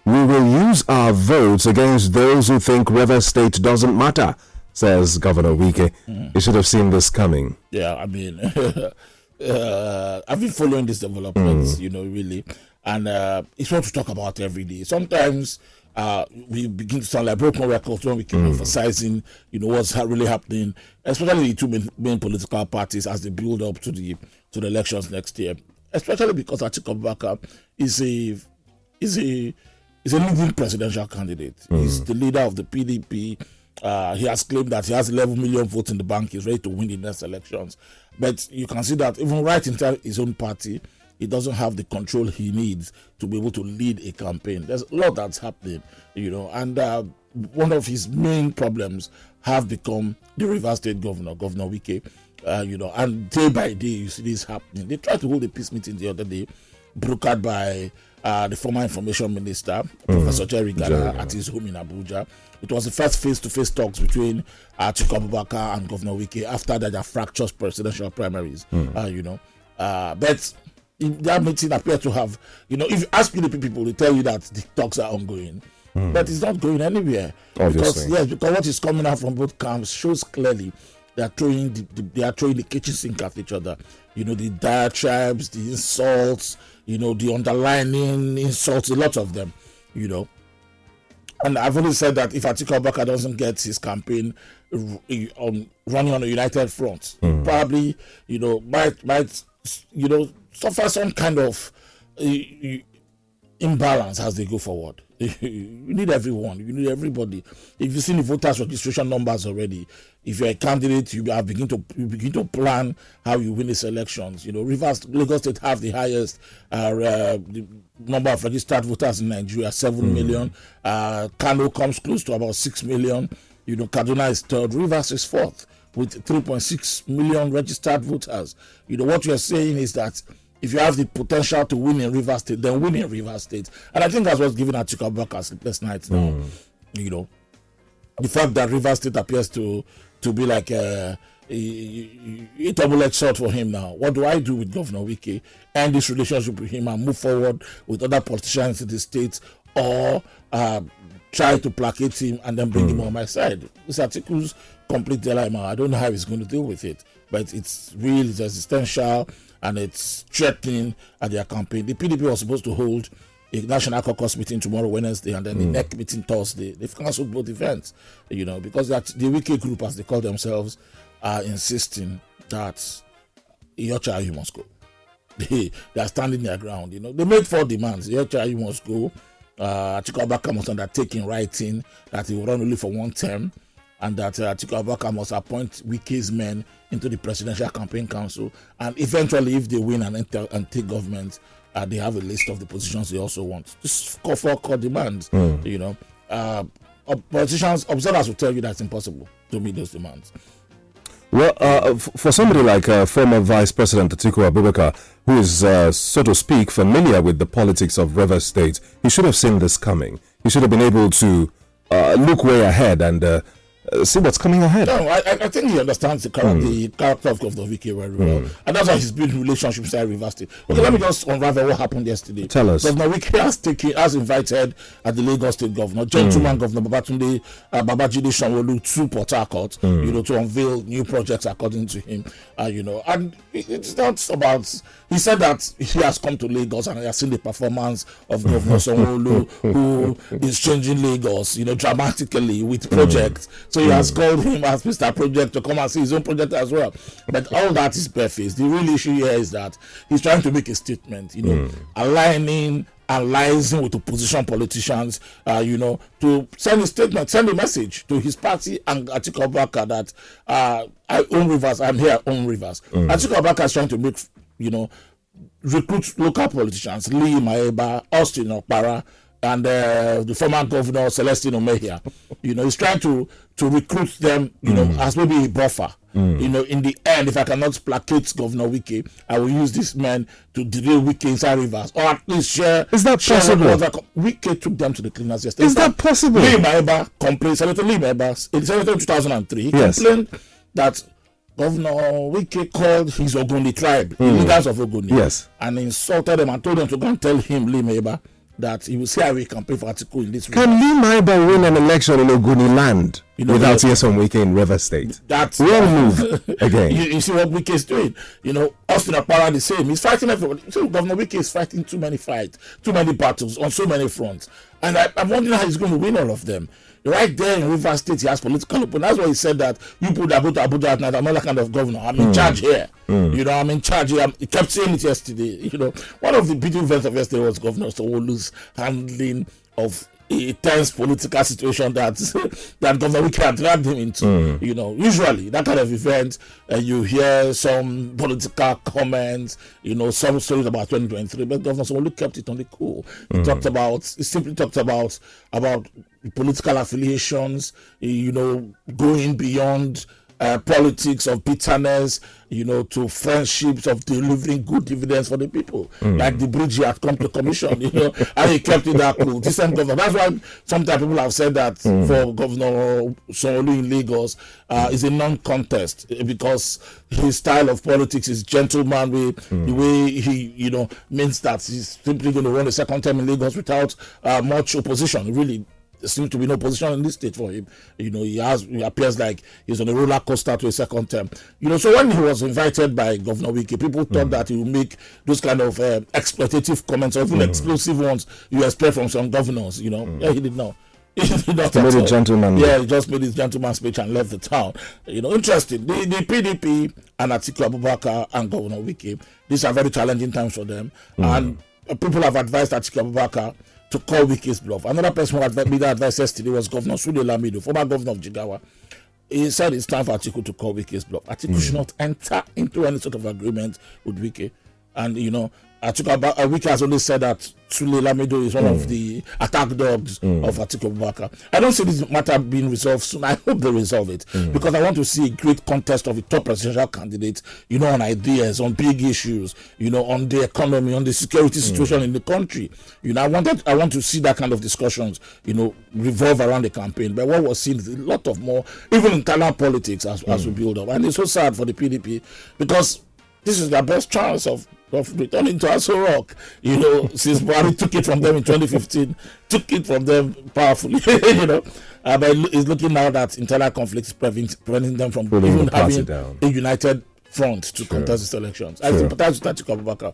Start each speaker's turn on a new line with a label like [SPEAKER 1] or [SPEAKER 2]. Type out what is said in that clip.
[SPEAKER 1] We will use our votes against those who think Rivers State doesn't matter, says Governor Wike. He should have seen this coming.
[SPEAKER 2] Yeah, I mean, I've been following these developments, really. And it's what to talk about every day. Sometimes we begin to sound like broken records when we keep emphasizing, what's really happening, especially the two main political parties as they build up to the elections next year. Especially because Atiku Abubakar is a leading presidential candidate. He's the leader of the PDP. He has claimed that he has 11 million votes in the bank. He's ready to win the next elections. But you can see that even right inside his own party, he doesn't have the control he needs to be able to lead a campaign. There's a lot that's happening, and one of his main problems have become the Rivers State Governor Wike, and day by day you see this happening. They tried to hold a peace meeting the other day, brokered by the former information minister, Professor Jerry Gada, at his home in Abuja. It was the first face-to-face talks between Atiku Abubakar and Governor Wike after their fractious presidential primaries, but that meeting appeared to have, if you ask PDP people, they tell you that the talks are ongoing, but it's not going anywhere.
[SPEAKER 1] Obviously.
[SPEAKER 2] Because what is coming out from both camps shows clearly they are throwing the kitchen sink at each other. The diatribes, the insults, the underlining insults, a lot of them, And I've always said that if Atiku Abubakar doesn't get his campaign running on a united front, probably, might suffer some kind of imbalance as they go forward. You need everyone. You need everybody. If you've seen the voters registration numbers already, if you're a candidate, you begin to plan how you win these elections. Lagos State have the highest the number of registered voters in Nigeria, 7 million. Kano comes close to about 6 million. Kaduna is third. Rivers is fourth with 3.6 million registered voters. What you're saying is that if you have the potential to win in Rivers State, then win in Rivers State. And I think that's what's giving Atiku Abubakar sleepless nights now. The fact that Rivers State appears to be like a double-edged sword for him now. What do I do with Governor Wike and this relationship with him and move forward with other politicians in the state, or try to placate him and then bring him on my side? This Atiku's complete dilemma. I don't know how he's going to deal with it, but it's really existential and it's threatening at their campaign. The PDP was supposed to hold a national caucus meeting tomorrow, Wednesday, and then the next meeting Thursday. They've cancelled both events, because that the Wike group, as they call themselves, are insisting that 𝐒𝐭𝐴 must go. They are standing their ground. They made 4 demands. 𝐒𝐭𝐴 must go. Atiku Abubakar must undertake in writing that he will run only for 1 term, and that Atiku Abubakar must appoint Wike's men into the Presidential Campaign Council, and eventually, if they win and take government, they have a list of the positions they also want. Just four core demands. Politicians, observers will tell you that's impossible to meet those demands.
[SPEAKER 1] Well, for somebody like former Vice President Atiku Abubakar, who is, so to speak, familiar with the politics of Rivers State, he should have seen this coming. He should have been able to look way ahead and see what's coming ahead.
[SPEAKER 2] No, I think he understands the character of Governor Wike very well, and that's why he's building relationships at Rivers State. Okay, let me just unravel what happened yesterday.
[SPEAKER 1] Tell us.
[SPEAKER 2] Governor Wike has invited the Lagos State Governor, gentleman Governor Babajide Sanwo-Olu, to Port Harcourt, to unveil new projects according to him, and it's not about. He said that he has come to Lagos and he has seen the performance of Governor Sanwo-Olu, who is changing Lagos, dramatically with projects. So he has called him as Mr. Project to come and see his own project as well. But all that is barefaced. The real issue here is that he's trying to make a statement, aligning and liaising with opposition politicians, to send a statement, send a message to his party and Atiku Abubakar that I own Rivers, I'm here, I own Rivers. Atiku Abubakar is trying to make, recruit local politicians, 𝐒𝐈𝐍𝐿, Austin Okpara, and the former governor Celestine Omehia. He's trying to recruit them, as maybe a buffer. In the end, if I cannot placate Governor Wike, I will use this man to derail Wike inside Rivers, or at least share.
[SPEAKER 1] Is that possible?
[SPEAKER 2] Wike took them to the cleaners yesterday.
[SPEAKER 1] Is that possible?
[SPEAKER 2] 𝐒𝐈𝐍𝐿 complained, Senator 𝐒𝐈𝐍𝐿, in 2003, complained that Governor Wike called his Ogoni tribe, the leaders of Ogoni, and insulted them and told them to go and tell him, 𝐒𝐈𝐍𝐿, that he will see how he campaign for Atiku in this
[SPEAKER 1] Can 𝐿 win an election in Ogoni land without 𝐕𝐿 Wike in Rivers State?
[SPEAKER 2] That's
[SPEAKER 1] well move again.
[SPEAKER 2] You see what Wike is doing. Austin Akpara the same. He's fighting everybody. So Governor Wike is fighting too many fights, too many battles on so many fronts. And I'm wondering how he's going to win all of them. Right there in Rivers State, he has political open. That's why he said that you people that go to Abuja at night, I'm not that kind of governor. I'm in charge here. I'm in charge here. He kept saying it yesterday. One of the big events of yesterday was Governor Sanwo-Olu's handling of a tense political situation that Governor Wike had dragged him into. Usually that kind of event, you hear some political comments, some stories about 2023, but Governor Sanwo-Olu kept it on the cool. He simply talked about political affiliations, going beyond politics of bitterness, to friendships of delivering good dividends for the people, like the bridge he had come to commission, and he kept it that cool. Decent governor. That's why sometimes people have said that for Governor Sanwo-Olu in Lagos is a non-contest, because his style of politics is gentlemanly, the way he, means that he's simply going to run a second term in Lagos without much opposition. Really, there seems to be no opposition in this state for him. He appears like he's on a roller coaster to a second term. So when he was invited by Governor Wike, people thought that he would make those kind of exploitative comments, or even explosive ones you expect from some governors. Yeah, he did not. He made
[SPEAKER 1] a gentleman.
[SPEAKER 2] Yeah, he just made his gentleman speech and left the town. Interesting. The PDP and Atiku Abubakar and Governor Wike, these are very challenging times for them. And people have advised Atiku Abubakar to call Wike's bluff. Another person who had made that advice yesterday was Governor Sule Lamido, former governor of Jigawa. He said it's time for Atiku to call Wike's bluff. Atiku should not enter into any sort of agreement with Wike. And, Wike has always said that Sule Lamido is one of the attack dogs of Atiku Abubakar. I don't see this matter being resolved soon. I hope they resolve it, because I want to see a great contest of the top presidential candidates, on ideas, on big issues, on the economy, on the security situation in the country. I want to see that kind of discussions, revolve around the campaign. But what was seen is a lot of more, even internal politics as we build up. And it's so sad for the PDP, because this is their best chance of returning to Aso Rock, since Buhari took it from them in 2015, took it from them powerfully, but it's looking now that internal conflict is preventing them from even having a united front to contest these elections. I sympathize with Atiku Abubakar.